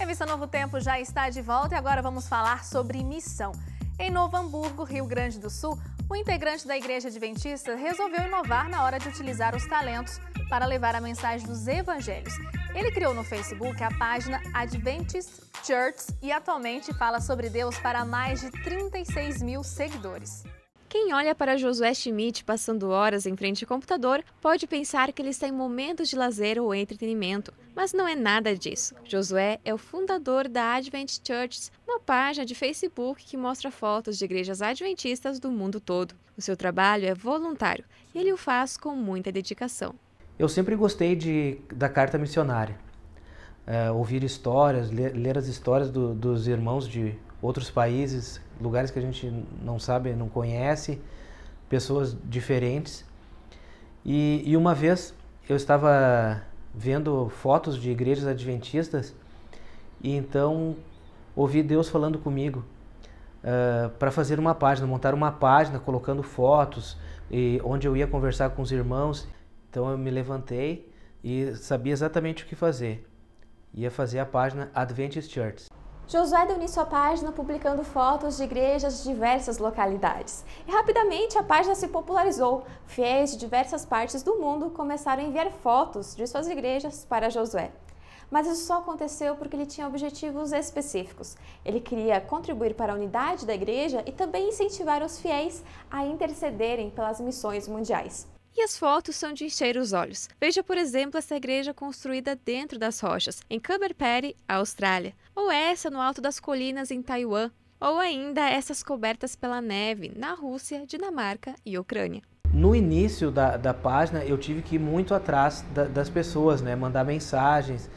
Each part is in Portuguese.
Revista Novo Tempo já está de volta e agora vamos falar sobre missão. Em Novo Hamburgo, Rio Grande do Sul, o integrante da Igreja Adventista resolveu inovar na hora de utilizar os talentos para levar a mensagem dos evangelhos. Ele criou no Facebook a página Adventist Church e atualmente fala sobre Deus para mais de 36 mil seguidores. Quem olha para Josué Schmidt passando horas em frente ao computador pode pensar que ele está em momentos de lazer ou entretenimento, mas não é nada disso. Josué é o fundador da Advent Church, uma página de Facebook que mostra fotos de igrejas adventistas do mundo todo. O seu trabalho é voluntário e ele o faz com muita dedicação. Eu sempre gostei da carta missionária. Ouvir histórias, ler as histórias dos irmãos de outros países, lugares que a gente não sabe, não conhece, pessoas diferentes. E uma vez eu estava vendo fotos de igrejas adventistas e então ouvi Deus falando comigo para fazer uma página, montar uma página colocando fotos e onde eu ia conversar com os irmãos. Então eu me levantei e sabia exatamente o que fazer. Ia fazer a página Adventist Church. Josué deu início à página publicando fotos de igrejas de diversas localidades. E rapidamente a página se popularizou. Fiéis de diversas partes do mundo começaram a enviar fotos de suas igrejas para Josué. Mas isso só aconteceu porque ele tinha objetivos específicos. Ele queria contribuir para a unidade da igreja e também incentivar os fiéis a intercederem pelas missões mundiais. E as fotos são de encher os olhos. Veja, por exemplo, essa igreja construída dentro das rochas, em Coober Pedy, Austrália. Ou essa no alto das colinas, em Taiwan. Ou ainda essas cobertas pela neve, na Rússia, Dinamarca e Ucrânia. No início da página, eu tive que ir muito atrás das pessoas, né? Mandar mensagens,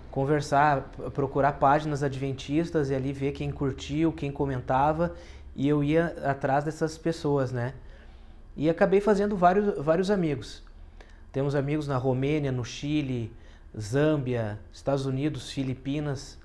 conversar, procurar páginas adventistas e ali ver quem curtiu, quem comentava. E eu ia atrás dessas pessoas, né? E acabei fazendo vários amigos. Temos amigos na Romênia, no Chile, Zâmbia, Estados Unidos, Filipinas.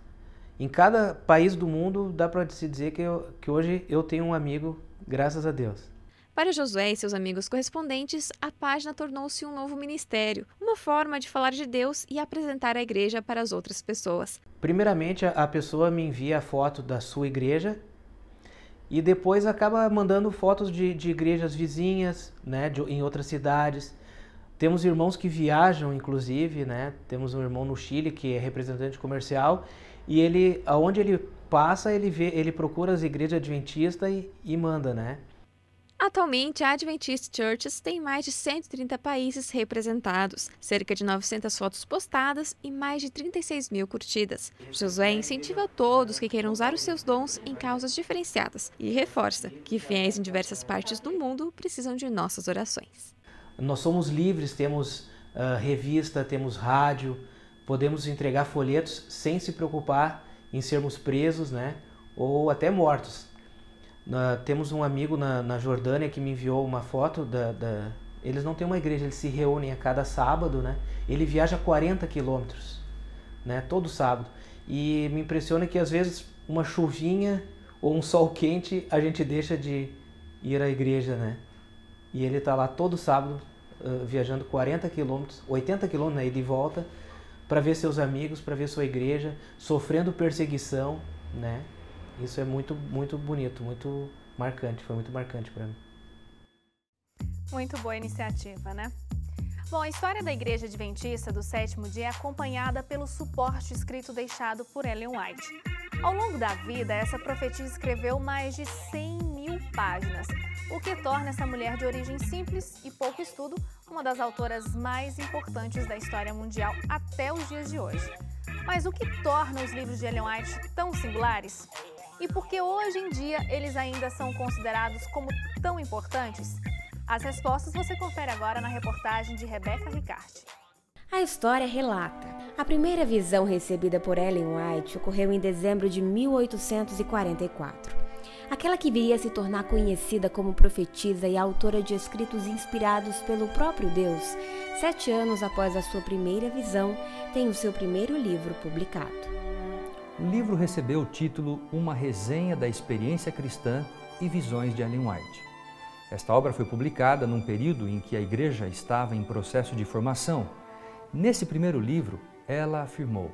Em cada país do mundo dá para se dizer que hoje eu tenho um amigo, graças a Deus. Para Josué e seus amigos correspondentes, a página tornou-se um novo ministério, uma forma de falar de Deus e apresentar a igreja para as outras pessoas. Primeiramente, a pessoa me envia a foto da sua igreja, e depois acaba mandando fotos de igrejas vizinhas, né, em outras cidades. Temos irmãos que viajam, inclusive, né? Temos um irmão no Chile que é representante comercial e ele, aonde ele passa, ele procura as igrejas adventistas e manda, né? Atualmente, a Adventist Churches tem mais de 130 países representados, cerca de 900 fotos postadas e mais de 36 mil curtidas. Josué incentiva todos que queiram usar os seus dons em causas diferenciadas e reforça que fiéis em diversas partes do mundo precisam de nossas orações. Nós somos livres, temos revista, temos rádio, podemos entregar folhetos sem se preocupar em sermos presos, né, ou até mortos. Temos um amigo na Jordânia que me enviou uma foto eles não têm uma igreja, eles se reúnem a cada sábado, né? Ele viaja 40 quilômetros, né? Todo sábado. E me impressiona que às vezes uma chuvinha ou um sol quente a gente deixa de ir à igreja, né? E ele está lá todo sábado viajando 40 quilômetros, 80 quilômetros, né? Ida e volta, para ver seus amigos, para ver sua igreja, sofrendo perseguição, né? Isso é muito bonito, muito marcante, foi muito marcante para mim. Muito boa iniciativa, né? Bom, a história da Igreja Adventista do Sétimo Dia é acompanhada pelo suporte escrito deixado por Ellen White. Ao longo da vida, essa profetisa escreveu mais de 100 mil páginas, o que torna essa mulher de origem simples e pouco estudo uma das autoras mais importantes da história mundial até os dias de hoje. Mas o que torna os livros de Ellen White tão singulares? E por que hoje em dia eles ainda são considerados como tão importantes? As respostas você confere agora na reportagem de Rebeca Ricarte. A história relata. A primeira visão recebida por Ellen White ocorreu em dezembro de 1844. Aquela que viria a se tornar conhecida como profetisa e autora de escritos inspirados pelo próprio Deus, 7 anos após a sua primeira visão, tem o seu primeiro livro publicado. O livro recebeu o título Uma Resenha da Experiência Cristã e Visões de Ellen White. Esta obra foi publicada num período em que a igreja estava em processo de formação. Nesse primeiro livro, ela afirmou: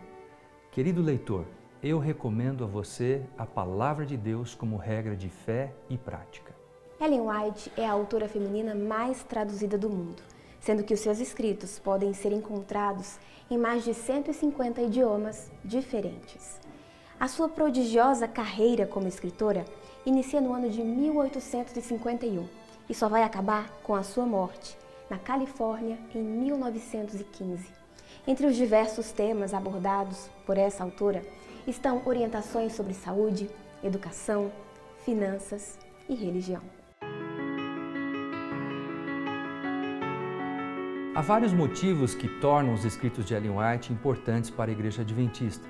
Querido leitor, eu recomendo a você a Palavra de Deus como regra de fé e prática. Ellen White é a autora feminina mais traduzida do mundo, sendo que os seus escritos podem ser encontrados em mais de 150 idiomas diferentes. A sua prodigiosa carreira como escritora inicia no ano de 1851 e só vai acabar com a sua morte, na Califórnia, em 1915. Entre os diversos temas abordados por essa autora estão orientações sobre saúde, educação, finanças e religião. Há vários motivos que tornam os escritos de Ellen White importantes para a Igreja Adventista.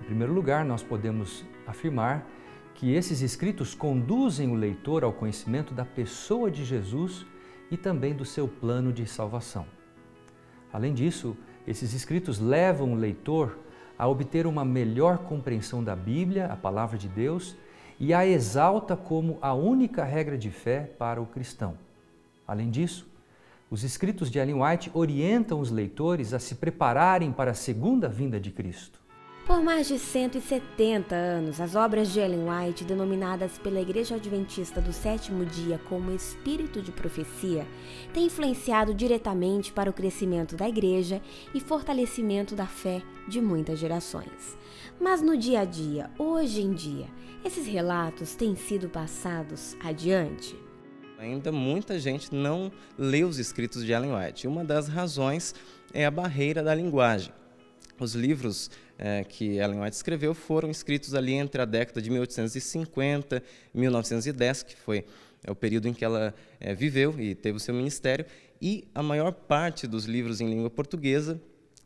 Em primeiro lugar, nós podemos afirmar que esses escritos conduzem o leitor ao conhecimento da pessoa de Jesus e também do seu plano de salvação. Além disso, esses escritos levam o leitor a obter uma melhor compreensão da Bíblia, a Palavra de Deus, e a exalta como a única regra de fé para o cristão. Além disso, os escritos de Ellen White orientam os leitores a se prepararem para a segunda vinda de Cristo. Por mais de 170 anos, as obras de Ellen White, denominadas pela Igreja Adventista do Sétimo Dia como Espírito de Profecia, têm influenciado diretamente para o crescimento da Igreja e fortalecimento da fé de muitas gerações. Mas no dia a dia, hoje em dia, esses relatos têm sido passados adiante? Ainda muita gente não lê os escritos de Ellen White. Uma das razões é a barreira da linguagem. Os livros que Ellen White escreveu foram escritos ali entre a década de 1850 e 1910, que foi o período em que ela viveu e teve o seu ministério, e a maior parte dos livros em língua portuguesa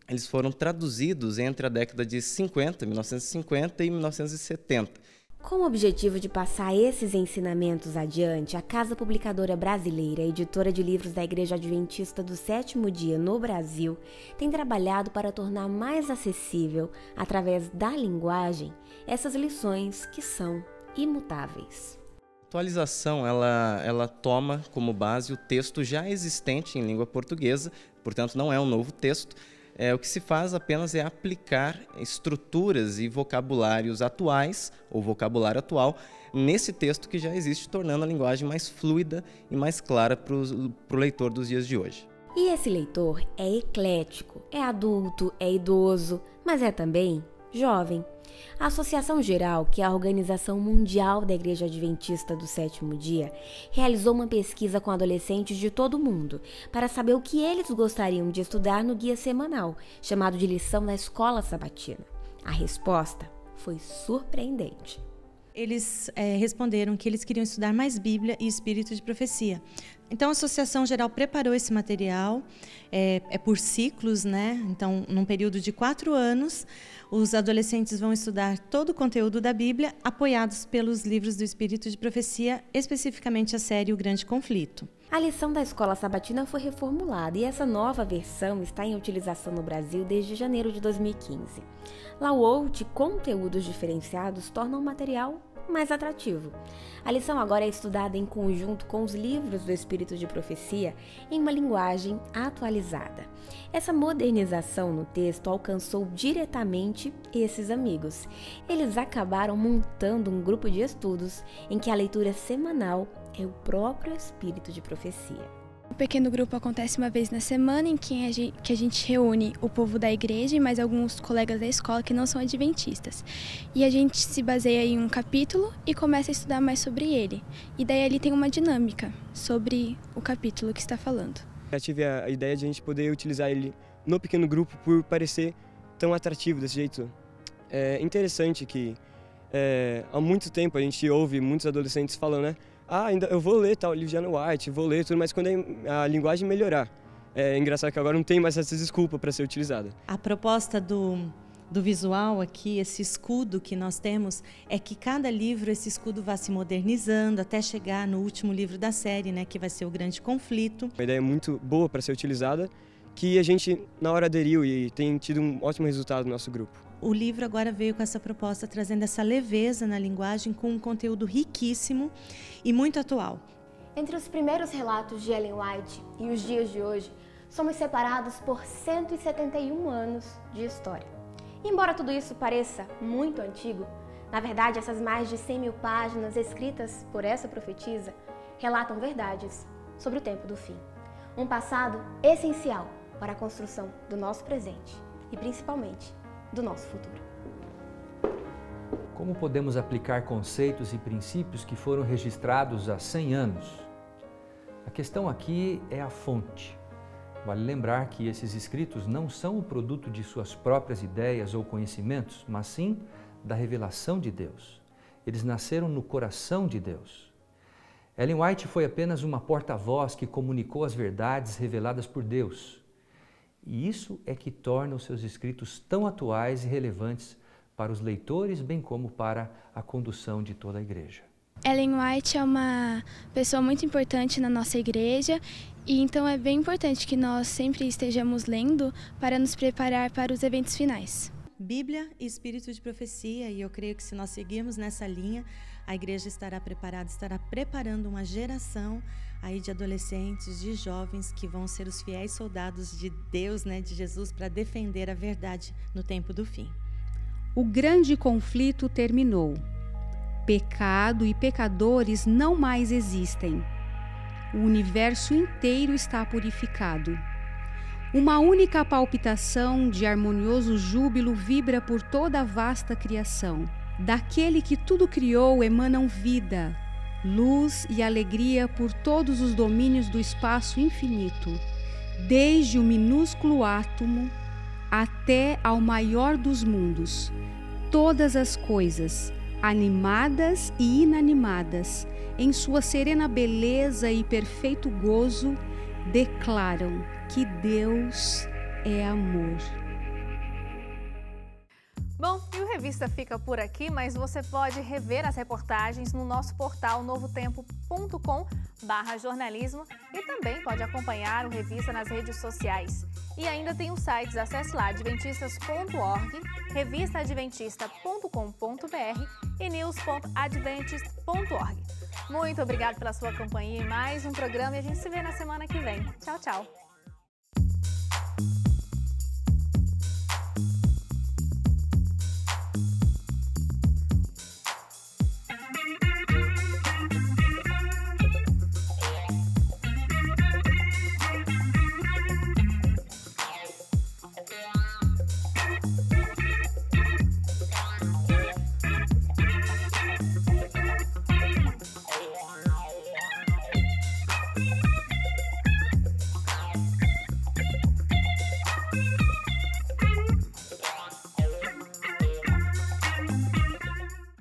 eles foram traduzidos entre a década de 1950 e 1970. Com o objetivo de passar esses ensinamentos adiante, a Casa Publicadora Brasileira, editora de livros da Igreja Adventista do Sétimo Dia no Brasil, tem trabalhado para tornar mais acessível, através da linguagem, essas lições que são imutáveis. A atualização ela toma como base o texto já existente em língua portuguesa, portanto não é um novo texto. O que se faz apenas é aplicar estruturas e vocabulários atuais, ou vocabulário atual, nesse texto que já existe, tornando a linguagem mais fluida e mais clara para o leitor dos dias de hoje. E esse leitor é eclético, é adulto, é idoso, mas é também jovem. A Associação Geral, que é a Organização Mundial da Igreja Adventista do Sétimo Dia, realizou uma pesquisa com adolescentes de todo o mundo para saber o que eles gostariam de estudar no guia semanal, chamado de Lição da Escola Sabatina. A resposta foi surpreendente. Eles responderam que eles queriam estudar mais Bíblia e Espírito de Profecia. Então, a Associação Geral preparou esse material, é por ciclos, né? Então, num período de 4 anos, os adolescentes vão estudar todo o conteúdo da Bíblia, apoiados pelos livros do Espírito de Profecia, especificamente a série O Grande Conflito. A lição da Escola Sabatina foi reformulada e essa nova versão está em utilização no Brasil desde janeiro de 2015. Layout e conteúdos diferenciados tornam o material mais atrativo. A lição agora é estudada em conjunto com os livros do Espírito de Profecia em uma linguagem atualizada. Essa modernização no texto alcançou diretamente esses amigos. Eles acabaram montando um grupo de estudos em que a leitura semanal é o próprio Espírito de Profecia. O pequeno grupo acontece uma vez na semana em que a gente reúne o povo da igreja e mais alguns colegas da escola que não são adventistas. E a gente se baseia em um capítulo e começa a estudar mais sobre ele. E daí ali tem uma dinâmica sobre o capítulo que está falando. Eu tive a ideia de a gente poder utilizar ele no pequeno grupo por parecer tão atrativo desse jeito. É interessante que há muito tempo a gente ouve muitos adolescentes falando, né? Ainda eu vou ler tal livro de Ellen White, vou ler tudo, mas quando a linguagem melhorar. É engraçado que agora não tem mais essa desculpa para ser utilizada. A proposta do visual aqui, esse escudo que nós temos, é que cada livro, esse escudo vá se modernizando até chegar no último livro da série, né, que vai ser O Grande Conflito. Uma ideia muito boa para ser utilizada, que a gente na hora aderiu e tem tido um ótimo resultado no nosso grupo. O livro agora veio com essa proposta, trazendo essa leveza na linguagem, com um conteúdo riquíssimo e muito atual. Entre os primeiros relatos de Ellen White e os dias de hoje, somos separados por 171 anos de história. Embora tudo isso pareça muito antigo, na verdade essas mais de 100 mil páginas escritas por essa profetisa relatam verdades sobre o tempo do fim. Um passado essencial para a construção do nosso presente e principalmente do nosso futuro. Como podemos aplicar conceitos e princípios que foram registrados há 100 anos? A questão aqui é a fonte. Vale lembrar que esses escritos não são o produto de suas próprias ideias ou conhecimentos, mas sim da revelação de Deus. Eles nasceram no coração de Deus. Ellen White foi apenas uma porta-voz que comunicou as verdades reveladas por Deus. E isso é que torna os seus escritos tão atuais e relevantes para os leitores, bem como para a condução de toda a igreja. Ellen White é uma pessoa muito importante na nossa igreja e então é bem importante que nós sempre estejamos lendo para nos preparar para os eventos finais. Bíblia e espírito de profecia, e eu creio que se nós seguirmos nessa linha, a igreja estará preparada, estará preparando uma geração aí de adolescentes, de jovens que vão ser os fiéis soldados de Deus, de Jesus, para defender a verdade no tempo do fim. O grande conflito terminou. Pecado e pecadores não mais existem. O universo inteiro está purificado. Uma única palpitação de harmonioso júbilo vibra por toda a vasta criação. Daquele que tudo criou emanam vida, luz e alegria por todos os domínios do espaço infinito, desde o minúsculo átomo até ao maior dos mundos. Todas as coisas, animadas e inanimadas, em sua serena beleza e perfeito gozo, declaram que Deus é amor. Bom, e o Revista fica por aqui, mas você pode rever as reportagens no nosso portal novotempo.com/jornalismo e também pode acompanhar o Revista nas redes sociais. E ainda tem os sites, acesse lá adventistas.org, revistaadventista.com.br e news.adventist.org. Muito obrigada pela sua companhia em mais um programa e a gente se vê na semana que vem. Tchau, tchau!